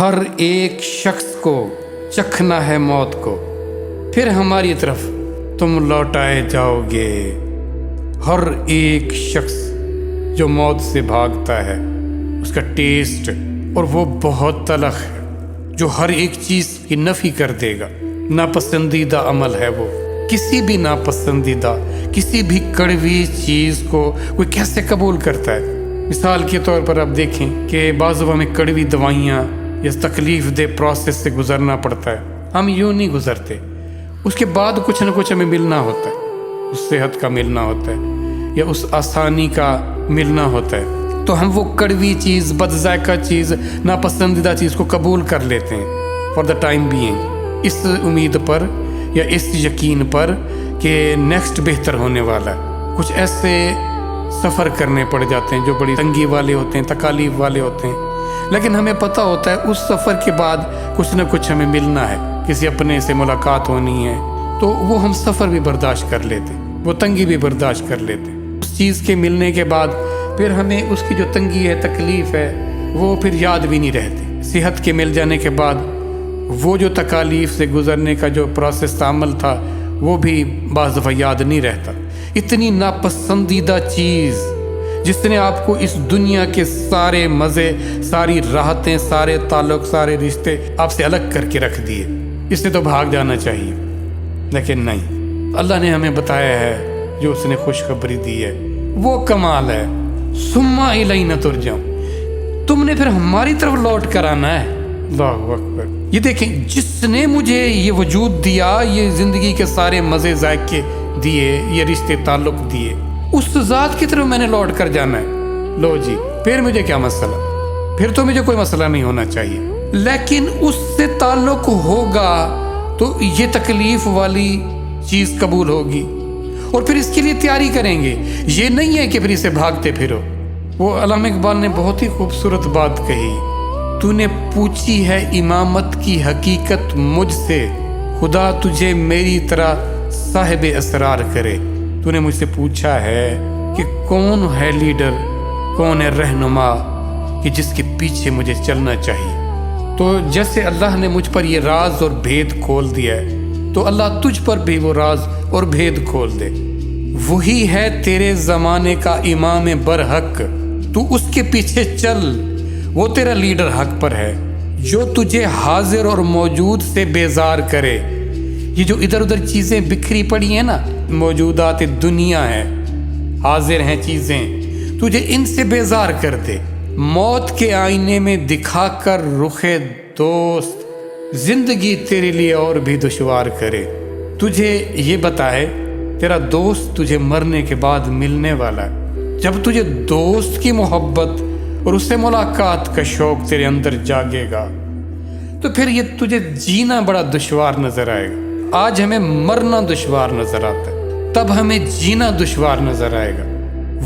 ہر ایک شخص کو چکھنا ہے موت کو، پھر ہماری طرف تم لوٹائے جاؤ گے۔ ہر ایک شخص جو موت سے بھاگتا ہے اس کا ٹیسٹ اور وہ بہت تلخ ہے، جو ہر ایک چیز کی نفی کر دے گا۔ ناپسندیدہ عمل ہے وہ، کسی بھی ناپسندیدہ کسی بھی کڑوی چیز کو کوئی کیسے قبول کرتا ہے؟ مثال کے طور پر آپ دیکھیں کہ بعض ہمیں کڑوی دوائیاں یا تکلیف دہ پروسیس سے گزرنا پڑتا ہے، ہم یوں نہیں گزرتے، اس کے بعد کچھ نہ کچھ ہمیں ملنا ہوتا ہے، اس صحت کا ملنا ہوتا ہے یا اس آسانی کا ملنا ہوتا ہے، تو ہم وہ کڑوی چیز، بد ذائقہ چیز، ناپسندیدہ چیز کو قبول کر لیتے ہیں فار دا ٹائم بینگ، اس امید پر یا اس یقین پر کہ نیکسٹ بہتر ہونے والا ہے۔ کچھ ایسے سفر کرنے پڑ جاتے ہیں جو بڑی تنگی والے ہوتے ہیں، تکالیف والے ہوتے ہیں، لیکن ہمیں پتہ ہوتا ہے اس سفر کے بعد کچھ نہ کچھ ہمیں ملنا ہے، کسی اپنے سے ملاقات ہونی ہے، تو وہ ہم سفر بھی برداشت کر لیتے، وہ تنگی بھی برداشت کر لیتے۔ اس چیز کے ملنے کے بعد پھر ہمیں اس کی جو تنگی ہے، تکلیف ہے، وہ پھر یاد بھی نہیں رہتی۔ صحت کے مل جانے کے بعد وہ جو تکالیف سے گزرنے کا جو پروسیس عمل تھا وہ بھی بعض دفعہ یاد نہیں رہتا۔ اتنی ناپسندیدہ چیز جس نے آپ کو اس دنیا کے سارے مزے، ساری راحتیں، سارے تعلق، سارے رشتے آپ سے الگ کر کے رکھ دیے، اس سے تو بھاگ جانا چاہیے، لیکن نہیں، اللہ نے ہمیں بتایا ہے، جو اس نے خوشخبری دی ہے وہ کمال ہے۔ ثم الینا ترجعون، تم نے پھر ہماری طرف لوٹ کر آنا ہے۔ اللہ اکبر۔ یہ دیکھیں، جس نے مجھے یہ وجود دیا، یہ زندگی کے سارے مزے ذائقے دیے، یہ رشتے تعلق دیے، اس ذات کی طرف میں نے لوٹ کر جانا ہے۔ لو جی، پھر مجھے کیا مسئلہ؟ پھر تو مجھے کوئی مسئلہ نہیں ہونا چاہیے، لیکن اس سے تعلق ہوگا تو یہ تکلیف والی چیز قبول ہوگی، اور پھر اس کے لیے تیاری کریں گے۔ یہ نہیں ہے کہ پھر اسے بھاگتے پھرو۔ وہ علامہ اقبال نے بہت ہی خوبصورت بات کہی، تو نے پوچھی ہے امامت کی حقیقت مجھ سے، خدا تجھے میری طرح صاحب اسرار کرے۔ تو نے مجھ سے پوچھا ہے کہ کون ہے لیڈر، کون ہے رہنما کہ جس کے پیچھے مجھے چلنا چاہیے۔ تو جیسے اللہ نے مجھ پر یہ راز اور بھید کھول دیا ہے، تو اللہ تجھ پر بھی وہ راز اور بھید کھول دے۔ وہی ہے تیرے زمانے کا امام برحق، تو اس کے پیچھے چل، وہ تیرا لیڈر حق پر ہے، جو تجھے حاضر اور موجود سے بیزار کرے۔ یہ جو ادھر ادھر چیزیں بکھری پڑی ہیں نا، موجودات دنیا ہے، حاضر ہیں چیزیں، تجھے ان سے بیزار کر دے۔ موت کے آئینے میں دکھا کر رخ دوست، زندگی تیرے لیے اور بھی دشوار کرے۔ تجھے یہ بتائے تیرا دوست تجھے مرنے کے بعد ملنے والا ہے۔ جب تجھے دوست کی محبت اور اس سے ملاقات کا شوق تیرے اندر جاگے گا، تو پھر یہ تجھے جینا بڑا دشوار نظر آئے گا۔ آج ہمیں مرنا دشوار نظر آتا ہے، تب ہمیں جینا دشوار نظر آئے گا۔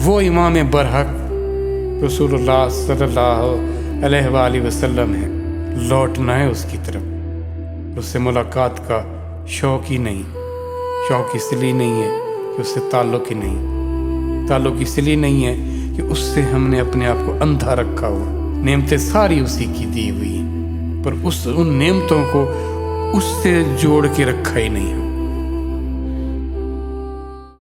وہ امام برحق رسول اللہ صلی اللہ علیہ وآلہ وسلم ہے، لوٹنا ہے اس کی طرف۔ اس سے ملاقات کا شوق ہی نہیں، شوق اس لیے نہیں ہے کہ اس سے تعلق ہی نہیں، تعلق اس لیے نہیں ہے کہ اس سے ہم نے اپنے آپ کو اندھا رکھا ہوا۔ نعمتیں ساری اسی کی دی ہوئی ہیں، پر ان نعمتوں کو اس سے جوڑ کے رکھا ہی نہیں ہو۔